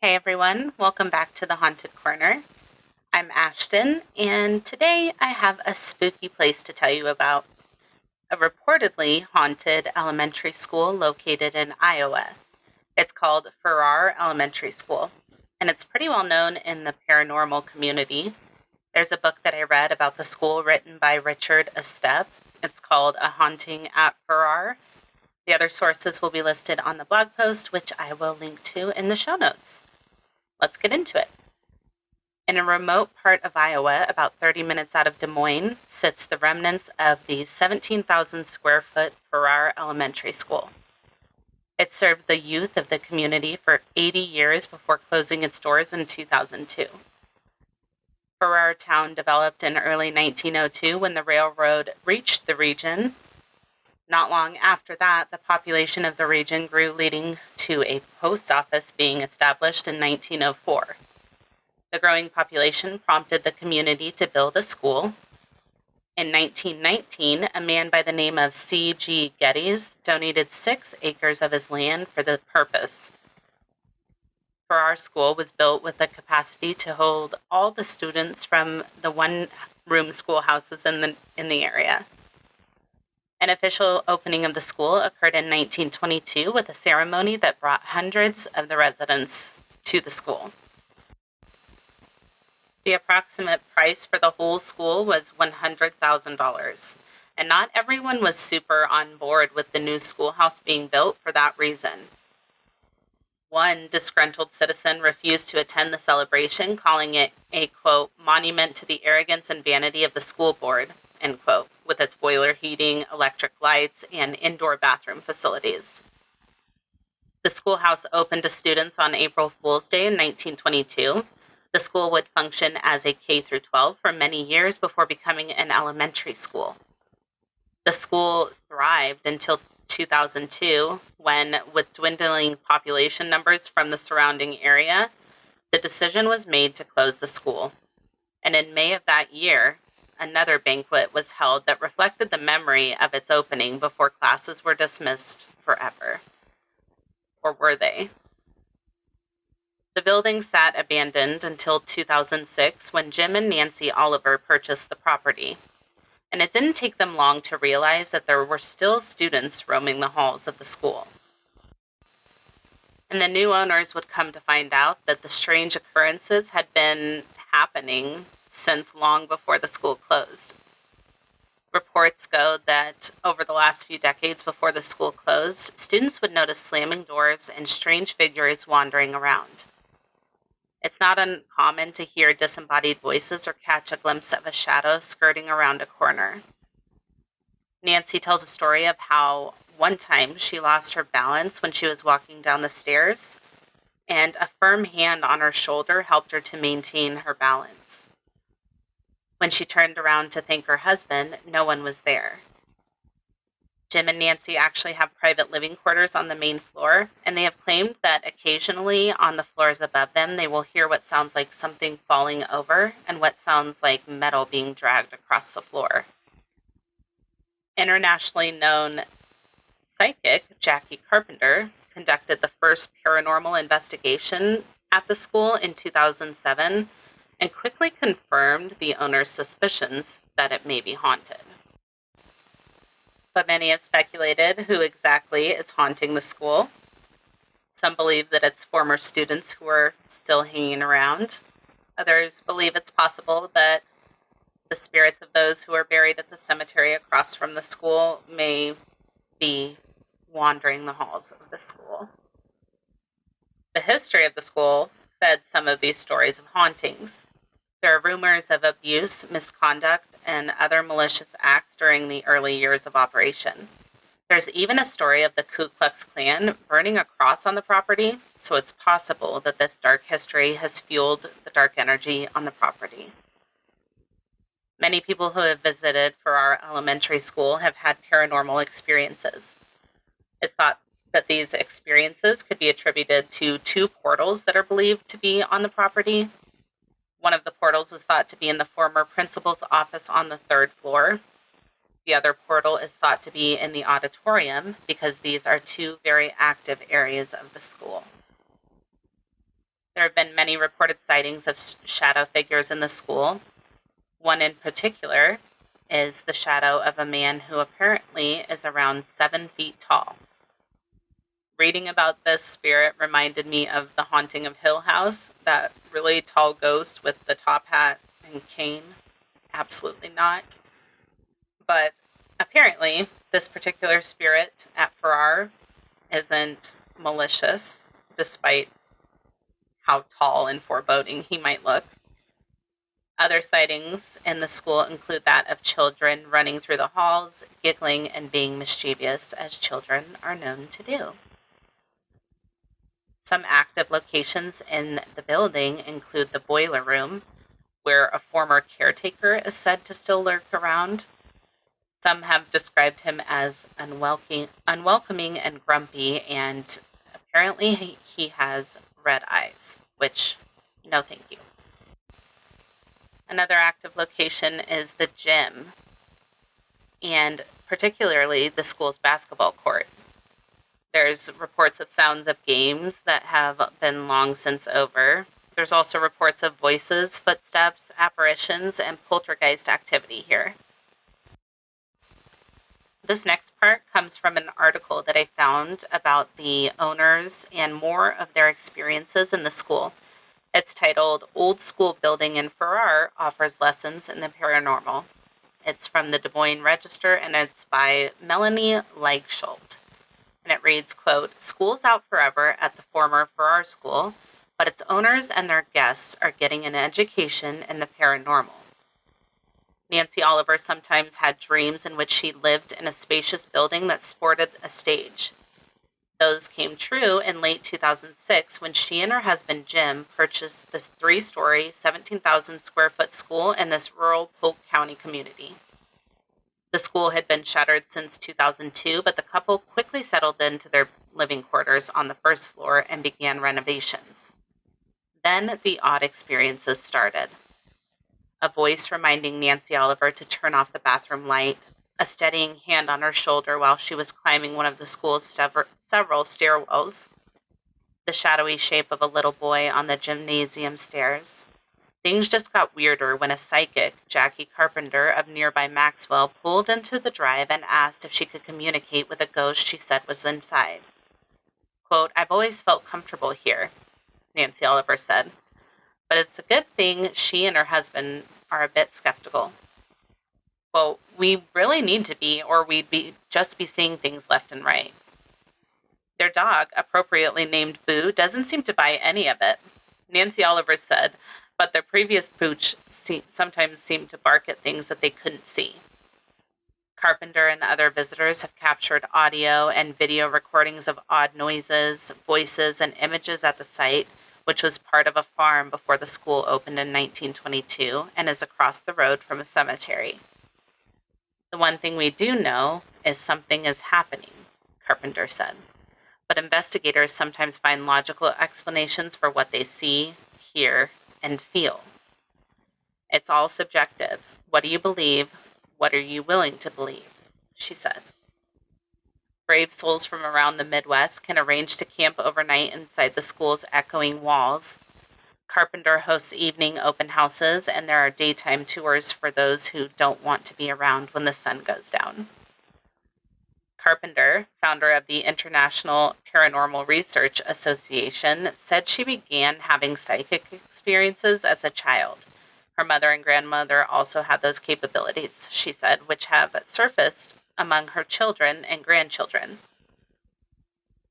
Hey everyone, welcome back to the Haunted Corner. I'm Ashton, and today I have a spooky place to tell you about a reportedly haunted elementary school located in Iowa. It's called Farrar Elementary School, and it's pretty well known in the paranormal community. There's a book that I read about the school written by Richard Estep. It's called A Haunting at Farrar. The other sources will be listed on the blog post, which I will link to in the show notes. Let's get into it. In a remote part of Iowa, about 30 minutes out of Des Moines, sits the remnants of the 17,000 square foot Farrar Elementary School. It served the youth of the community for 80 years before closing its doors in 2002. Farrar town developed in early 1902 when the railroad reached the region. Not long after that, the population of the region grew, leading to a post office being established in 1904. The growing population prompted the community to build a school. In 1919, a man by the name of C.G. Geddes donated 6 acres of his land for the purpose. Farrar School was built with the capacity to hold all the students from the one-room schoolhouses in the area. An official opening of the school occurred in 1922 with a ceremony that brought hundreds of the residents to the school. The approximate price for the whole school was $100,000, and not everyone was super on board with the new schoolhouse being built for that reason. One disgruntled citizen refused to attend the celebration, calling it a, quote, monument to the arrogance and vanity of the school board, end quote, with its boiler heating, electric lights, and indoor bathroom facilities. The schoolhouse opened to students on April Fool's Day in 1922. The school would function as a K-12 for many years before becoming an elementary school. The school thrived until 2002, when, with dwindling population numbers from the surrounding area, the decision was made to close the school. And in May of that year, another banquet was held that reflected the memory of its opening before classes were dismissed forever. Or were they? The building sat abandoned until 2006 when Jim and Nancy Oliver purchased the property. And it didn't take them long to realize that there were still students roaming the halls of the school. And the new owners would come to find out that the strange occurrences had been happening since long before the school closed. Reports go that over the last few decades before the school closed, students would notice slamming doors and strange figures wandering around. It's not uncommon to hear disembodied voices or catch a glimpse of a shadow skirting around a corner. Nancy tells a story of how one time she lost her balance when she was walking down the stairs, and a firm hand on her shoulder helped her to maintain her balance. When she turned around to thank her husband, no one was there. Jim and Nancy actually have private living quarters on the main floor, and they have claimed that occasionally on the floors above them, they will hear what sounds like something falling over and what sounds like metal being dragged across the floor. Internationally known psychic Jackie Carpenter conducted the first paranormal investigation at the school in 2007 and quickly confirmed the owner's suspicions that it may be haunted. But many have speculated who exactly is haunting the school. Some believe that it's former students who are still hanging around. Others believe it's possible that the spirits of those who are buried at the cemetery across from the school may be wandering the halls of the school. The history of the school fed some of these stories of hauntings. There are rumors of abuse, misconduct, and other malicious acts during the early years of operation. There's even a story of the Ku Klux Klan burning a cross on the property, so it's possible that this dark history has fueled the dark energy on the property. Many people who have visited Farrar Elementary School have had paranormal experiences. It's thought that these experiences could be attributed to 2 portals that are believed to be on the property. One of the portals is thought to be in the former principal's office on the 3rd floor. The other portal is thought to be in the auditorium because these are 2 very active areas of the school. There have been many reported sightings of shadow figures in the school. One in particular is the shadow of a man who apparently is around 7 feet tall. Reading about this spirit reminded me of the haunting of Hill House, that really tall ghost with the top hat and cane. Absolutely not. But apparently, this particular spirit at Farrar isn't malicious, despite how tall and foreboding he might look. Other sightings in the school include that of children running through the halls, giggling and being mischievous, as children are known to do. Some active locations in the building include the boiler room, where a former caretaker is said to still lurk around. Some have described him as unwelcoming and grumpy, and apparently he has red eyes, which, no thank you. Another active location is the gym, and particularly the school's basketball court. There's reports of sounds of games that have been long since over. There's also reports of voices, footsteps, apparitions, and poltergeist activity here. This next part comes from an article that I found about the owners and more of their experiences in the school. It's titled "Old School Building in Farrar Offers Lessons in the Paranormal." It's from the Des Moines Register, and it's by Melanie Leichsholt. And it reads, quote, "School's out forever at the former Farrar School, but its owners and their guests are getting an education in the paranormal. Nancy Oliver sometimes had dreams in which she lived in a spacious building that sported a stage. Those came true in late 2006 when she and her husband Jim purchased this 3-story, 17,000 square foot school in this rural Polk County community. The school had been shuttered since 2002, but the couple quickly settled into their living quarters on the first floor and began renovations. Then the odd experiences started. A voice reminding Nancy Oliver to turn off the bathroom light, a steadying hand on her shoulder while she was climbing one of the school's several stairwells, the shadowy shape of a little boy on the gymnasium stairs. Things just got weirder when a psychic, Jackie Carpenter of nearby Maxwell, pulled into the drive and asked if she could communicate with a ghost she said was inside. Quote, "I've always felt comfortable here," Nancy Oliver said, but it's a good thing she and her husband are a bit skeptical. Well, we really need to be, or we'd just be seeing things left and right. Their dog, appropriately named Boo, doesn't seem to buy any of it, Nancy Oliver said, but their previous pooch sometimes seemed to bark at things that they couldn't see. Carpenter and other visitors have captured audio and video recordings of odd noises, voices, and images at the site, which was part of a farm before the school opened in 1922 and is across the road from a cemetery. "The one thing we do know is something is happening," Carpenter said. But investigators sometimes find logical explanations for what they see, hear, and feel. "It's all subjective. What do you believe? What are you willing to believe?" she said. Brave souls from around the Midwest can arrange to camp overnight inside the school's echoing walls. Carpenter hosts evening open houses, and there are daytime tours for those who don't want to be around when the sun goes down. Carpenter, founder of the International Paranormal Research Association, said she began having psychic experiences as a child. Her mother and grandmother also had those capabilities, she said, which have surfaced among her children and grandchildren.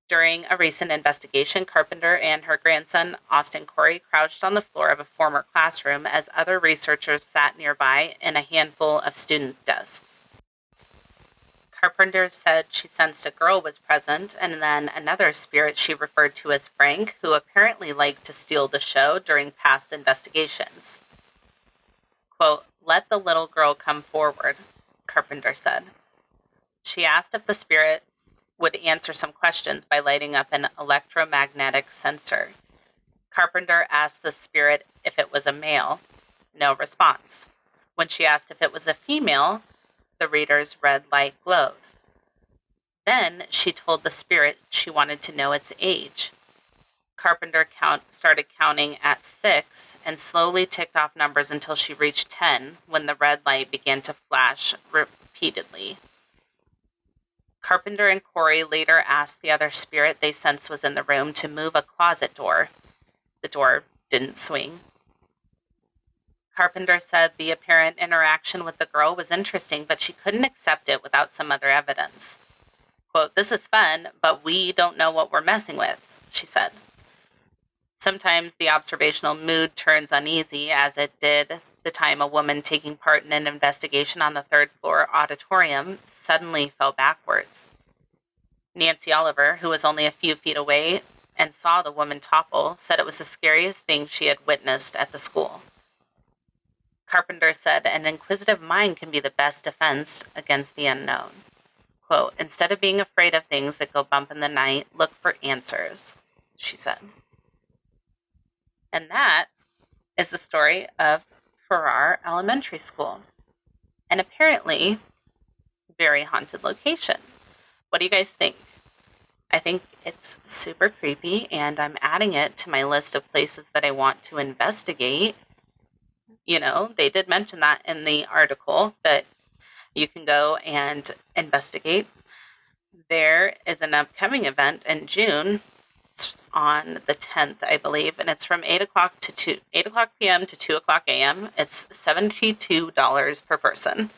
During a recent investigation, Carpenter and her grandson, Austin Corey, crouched on the floor of a former classroom as other researchers sat nearby in a handful of student desks. Carpenter said she sensed a girl was present, and then another spirit she referred to as Frank, who apparently liked to steal the show during past investigations. Quote, "Let the little girl come forward," Carpenter said. She asked if the spirit would answer some questions by lighting up an electromagnetic sensor. Carpenter asked the spirit if it was a male. No response. When she asked if it was a female, the reader's red light glowed. Then she told the spirit she wanted to know its age. Carpenter started counting at 6 and slowly ticked off numbers until she reached 10 when the red light began to flash repeatedly. Carpenter and Corey later asked the other spirit they sensed was in the room to move a closet door. The door didn't swing. Carpenter said the apparent interaction with the girl was interesting, but she couldn't accept it without some other evidence. Quote, "This is fun, but we don't know what we're messing with," she said. Sometimes the observational mood turns uneasy, as it did the time a woman taking part in an investigation on the third-floor auditorium suddenly fell backwards. Nancy Oliver, who was only a few feet away and saw the woman topple, said it was the scariest thing she had witnessed at the school. Carpenter said an inquisitive mind can be the best defense against the unknown. Quote, "Instead of being afraid of things that go bump in the night, look for answers," she said. And that is the story of Farrar Elementary School. And apparently, very haunted location. What do you guys think? I think it's super creepy, and I'm adding it to my list of places that I want to investigate. You know, they did mention that in the article that you can go and investigate. There is an upcoming event in June. It's on the 10th, I believe, and it's from 8 o'clock p.m. to 2 o'clock a.m. It's $72 per person.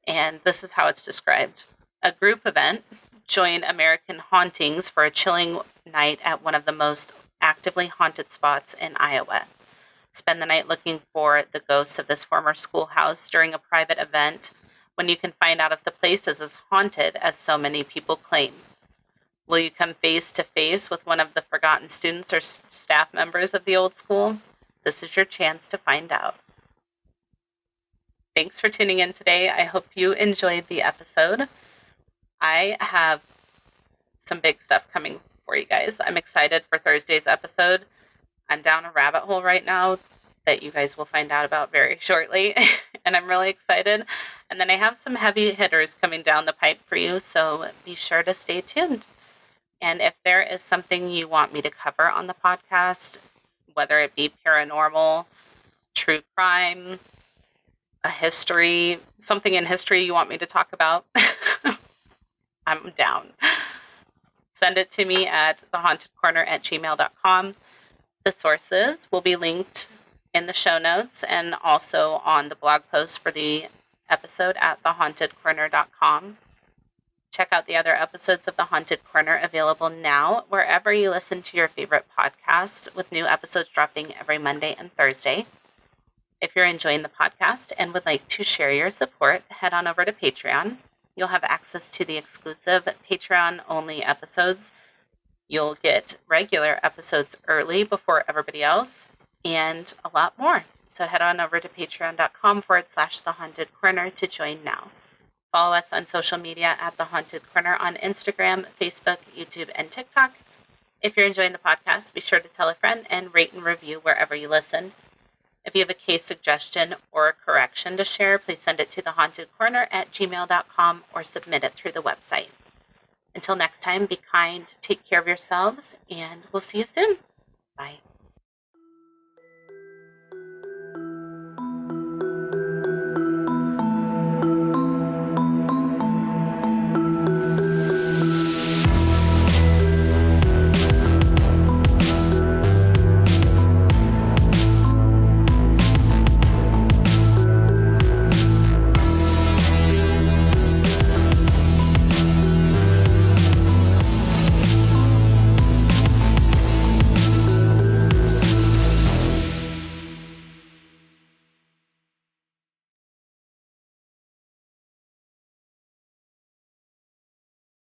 And this is how it's described. A group event. Join American Hauntings for a chilling night at one of the most actively haunted spots in Iowa. Spend the night looking for the ghosts of this former schoolhouse during a private event when you can find out if the place is as haunted as so many people claim. Will you come face to face with one of the forgotten students or staff members of the old school? This is your chance to find out. Thanks for tuning in today. I hope you enjoyed the episode. I have some big stuff coming for you guys. I'm excited for Thursday's episode. I'm down a rabbit hole right now that you guys will find out about very shortly, and I'm really excited. And then I have some heavy hitters coming down the pipe for you, so be sure to stay tuned. And if there is something you want me to cover on the podcast, whether it be paranormal, true crime, a history, something in history you want me to talk about, I'm down. Send it to me at thehauntedcorner@gmail.com. The sources will be linked in the show notes and also on the blog post for the episode at thehauntedcorner.com. Check out the other episodes of The Haunted Corner available now wherever you listen to your favorite podcasts, with new episodes dropping every Monday and Thursday. If you're enjoying the podcast and would like to share your support, head on over to Patreon. You'll have access to the exclusive Patreon-only episodes. You'll get regular episodes early before everybody else, and a lot more. So head on over to patreon.com/The Haunted Corner to join now. Follow us on social media at The Haunted Corner on Instagram, Facebook, YouTube, and TikTok. If you're enjoying the podcast, be sure to tell a friend and rate and review wherever you listen. If you have a case suggestion or a correction to share, please send it to thehauntedcorner@gmail.com or submit it through the website. Until next time, be kind, take care of yourselves, and we'll see you soon. Bye.